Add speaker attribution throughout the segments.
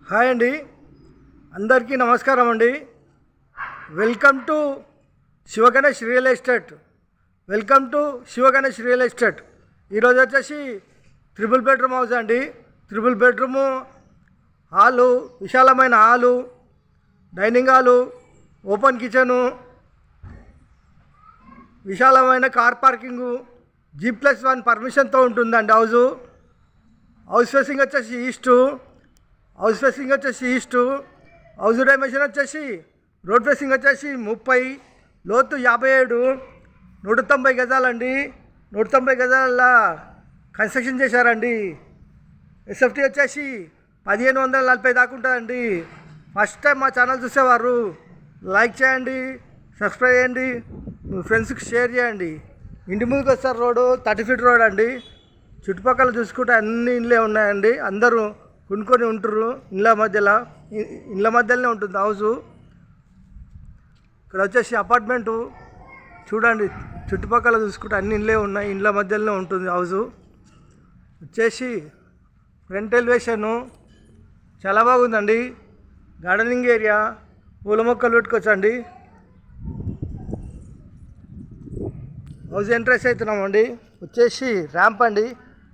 Speaker 1: Hi అండి, అందరికీ నమస్కారం అండి. Welcome to Sivaganesh real estate. ఈరోజు వచ్చేసి 3 బెడ్రూమ్ హౌస్ అండి. 3 బెడ్రూము హాలు, విశాలమైన hall, dining hall, open kitchen, విశాలమైన కార్ పార్కింగు, G+1 పర్మిషన్తో ఉంటుందండి. హౌస్ ఫేసింగ్ వచ్చేసి ఈస్టు. హౌస్ డైమెన్షన్ వచ్చేసి రోడ్ ఫేసింగ్ వచ్చేసి 30, లోతు 57, 190 గజాలండి. 190 గజాల కన్స్ట్రక్షన్ చేశారండి. ఎస్ఎఫ్టీ వచ్చేసి 1540 దాకా ఉంటుందండి. ఫస్ట్ టైం మా ఛానల్ చూసేవారు లైక్ చేయండి, సబ్స్క్రైబ్ చేయండి, మీ ఫ్రెండ్స్కి షేర్ చేయండి. ఇంటి ముందుకు వస్తారు రోడ్డు 30 ఫీట్ రోడ్ అండి. చుట్టుపక్కల చూసుకుంటే అన్ని ఇండ్లే ఉన్నాయండి. అందరూ కొనుక్కొని ఉంటారు. ఇండ్ల మధ్యలోనే ఉంటుంది హౌసు. ఇక్కడ వచ్చేసి అపార్ట్మెంటు చూడండి. చుట్టుపక్కల చూసుకుంటే అన్ని ఇండ్లే ఉన్నాయి. ఇండ్ల మధ్యలోనే ఉంటుంది హౌసు. వచ్చేసి ఫ్రంట్ ఎలివేషను చాలా బాగుందండి. గార్డెనింగ్ ఏరియా, పూల మొక్కలు పెట్టుకోవచ్చండి. హౌస్ ఎంట్రెన్స్ అవుతున్నామండి. వచ్చేసి ర్యాంప్ అండి.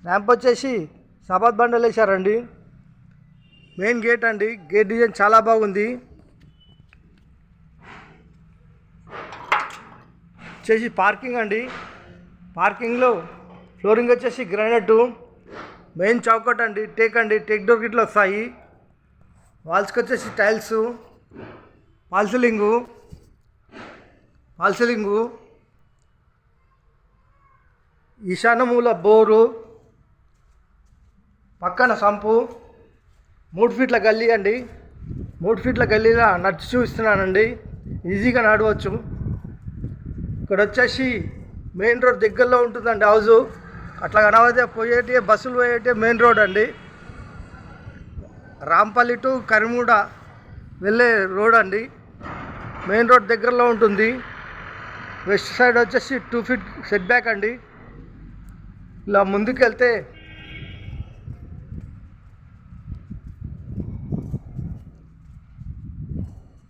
Speaker 1: ర్యాంప్ వచ్చేసి సబాత్ బండలు వేశారండి. మెయిన్ గేట్ అండి. గేట్ డిజైన్ చాలా బాగుంది. వచ్చేసి పార్కింగ్ అండి. పార్కింగ్లో ఫ్లోరింగ్ వచ్చేసి గ్రానైట్. మెయిన్ చౌకట్ అండి. టేక్ డోర్ గిట్లు వస్తాయి. వాల్స్కి వచ్చేసి టైల్స్, ఫాల్ సీలింగు, ఈశాన్యమూల బోరు, పక్కన సంపు, 3 ఫీట్ల గల్లీ అండి. 3 ఫీట్ల గల్లీలో నడిచి చూపిస్తున్నానండి. ఈజీగా నడవచ్చు. ఇక్కడ వచ్చేసి మెయిన్ రోడ్ దగ్గరలో ఉంటుందండి హౌజు. అట్లా కనబడితే బస్సులు పోయేటి మెయిన్ రోడ్ అండి. రాంపల్లి టు కరిమూడ వెళ్ళే రోడ్ అండి. మెయిన్ రోడ్ దగ్గరలో ఉంటుంది. వెస్ట్ సైడ్ వచ్చేసి 2 ఫీట్ సెట్ బ్యాక్ అండి. ఇలా ముందుకెళ్తే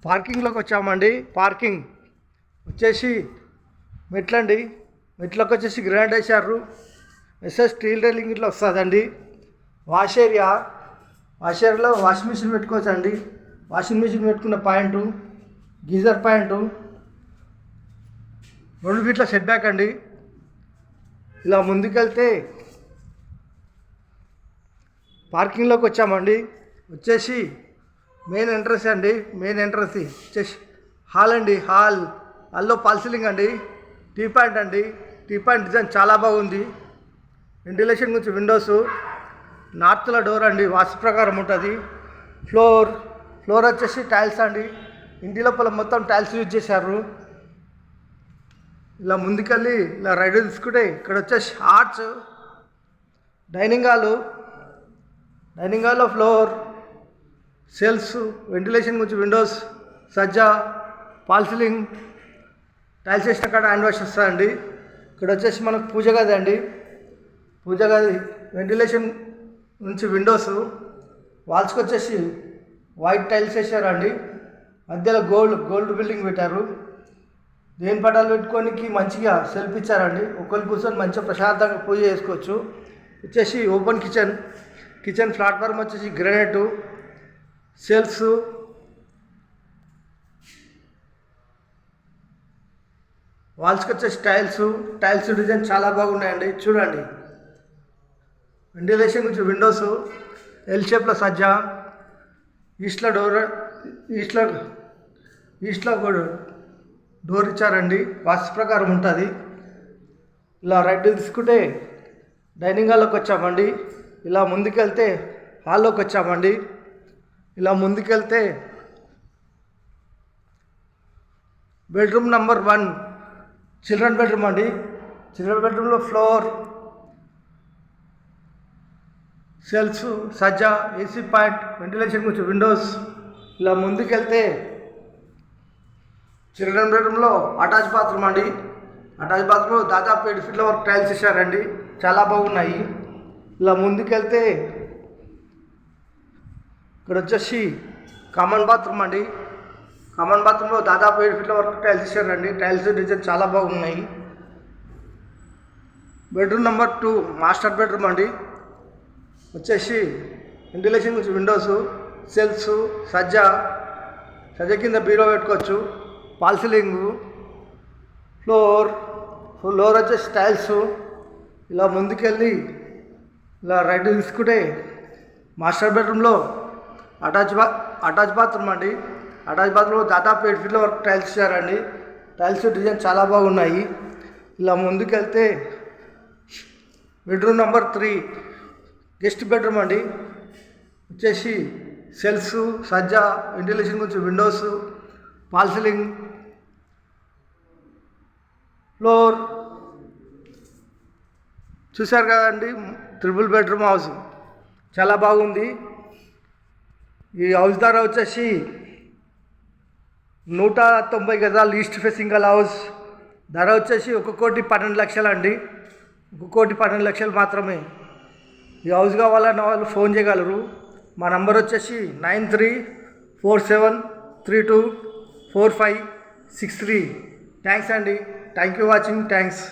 Speaker 1: పార్కింగ్లోకి వచ్చామండి. పార్కింగ్ వచ్చేసి మెట్లండి. మెట్లకు వచ్చేసి గ్రానైట్ వేశారు. స్టీల్ రైలింగ్ ఇట్లా వస్తుందండి. వాష్ ఏరియాలో వాషింగ్ మిషన్ పెట్టుకోవచ్చండి. వాషింగ్ మిషన్ పెట్టుకున్న పాయింటు, గీజర్ పాయింటు, 2 ఫీట్ల సెట్ బ్యాక్ అండి. ఇలా ముందుకెళ్తే పార్కింగ్లోకి వచ్చామండి. వచ్చేసి మెయిన్ ఎంట్రన్స్ అండి. వచ్చేసి హాల్ అండి. హాల్లో ఫాల్ సీలింగ్ అండి. టీ పాయింట్ అండి. టీ పాయింట్ డిజైన్ చాలా బాగుంది. వెంటిలేషన్ గురించి విండోస్, నార్త్లో డోర్ అండి. వాస్తు ప్రకారం ఉంటుంది. ఫ్లోర్ వచ్చేసి టైల్స్ అండి. ఇంటి లోపల మొత్తం టైల్స్ యూజ్ చేశారు. ఇలా ముందుకెళ్ళి ఇలా రైట్ తీసుకుంటే ఇక్కడ వచ్చేసి ఆర్చ్, డైనింగ్ హాల్లో ఫ్లోర్, సెల్ఫ్స్, వెంటిలేషన్ గురించి విండోస్, సజ్జా, ఫాల్ సీలింగ్, టైల్స్ వేసిన కాడ హ్యాండ్ వాష్ వస్తుందండి. ఇక్కడ వచ్చేసి మనకు పూజ గది అండి. పూజ గది వెంటిలేషన్ నుంచి విండోస్, వాల్స్కి వచ్చేసి వైట్ టైల్స్ వేసారండి. మధ్యలో గోల్డ్ బిల్డింగ్ పెట్టారు. దేని పటాలు పెట్టుకోనికి మంచిగా సెల్ఫ్ ఇచ్చారండి. ఒకరు కూర్చొని మంచిగా ప్రశాంతంగా పూజ చేసుకోవచ్చు. వచ్చేసి ఓపెన్ కిచెన్ ప్లాట్ఫామ్ వచ్చేసి గ్రానైట్, సెల్ఫ్స్, వాల్స్కి వచ్చేసి టైల్స్ డిజైన్ చాలా బాగున్నాయండి. చూడండి. వెంటిలేషన్ గురించి విండోస్, ఎల్ షేప్లో సజ్జా, ఈస్ట్లో కూడా డోర్ ఇచ్చారండి. వాస్తు ప్రకారం ఉంటుంది. ఇలా రైట్ తీసుకుంటే డైనింగ్ హాల్లోకి వచ్చామండి. ఇలా ముందుకెళ్తే హాల్లోకి వచ్చామండి. ఇలా ముందుకెళ్తే బెడ్రూమ్ నెంబర్ 1 చిల్డ్రన్ బెడ్రూమ్ అండి. చిల్డ్రన్ బెడ్రూమ్లో ఫ్లోర్, సెల్ఫ్స్, సజ్జా, ఏసీ పాయింట్, వెంటిలేషన్ గురించి విండోస్. ఇలా ముందుకెళ్తే చిల్డ్రన్ బెడ్రూమ్లో అటాచ్ బాత్రూమ్ అండి. అటాచ్ బాత్రూమ్ దాదాపు 7 ఫీట్ల వరకు టైల్స్ ఇచ్చారండి. చాలా బాగున్నాయి. ఇలా ముందుకెళ్తే ఇక్కడ వచ్చేసి కామన్ బాత్రూమ్ అండి. కామన్ బాత్రూంలో దాదాపు 7 ఫీట్ల వరకు టైల్స్ ఇచ్చారండి. టైల్స్ డిజైన్ చాలా బాగున్నాయి. బెడ్రూమ్ నెంబర్ 2 మాస్టర్ బెడ్రూమ్ అండి. వచ్చేసి వెంటిలేషన్ గురించి విండోస్, సెల్ఫ్స్, సజ్జ కింద బీరో పెట్టుకోవచ్చు. ఫాల్ సీలింగ్, ఫ్లోర్ వచ్చేసి టైల్స్. ఇలా ముందుకెళ్ళి ఇలా రైట్ తీసుకుంటే మాస్టర్ బెడ్రూమ్లో అటాచ్ బాత్రూమ్ అండి. అటాచ్ బాత్రూంలో దాదాపు 7 ఫీట్ల వరకు టైల్స్ ఇచ్చారండి. టైల్స్ డిజైన్ చాలా బాగున్నాయి. ఇలా ముందుకెళ్తే బెడ్రూమ్ నెంబర్ 3 గెస్ట్ బెడ్రూమ్ అండి. వచ్చేసి సెల్ఫ్స్, సజ్జ, వెంటిలేషన్ గురించి విండోస్, ఫాల్ సీలింగ్, ఫ్లోర్. చూశారు కదండి, 3 బెడ్రూమ్ హౌస్ చాలా బాగుంది. ఈ హౌస్ ధర వచ్చేసి 190 గజాలు ఈస్ట్ ఫేసింగ్ గల హౌస్. ధర వచ్చేసి 1,12,00,000 అండి. 1,12,00,000 మాత్రమే. ఈ హౌస్ కావాలన్న వాళ్ళు ఫోన్ చేయగలరు. మా నంబర్ వచ్చేసి 9347324563. థ్యాంక్స్ అండి. Thank you watching. థ్యాంక్స్.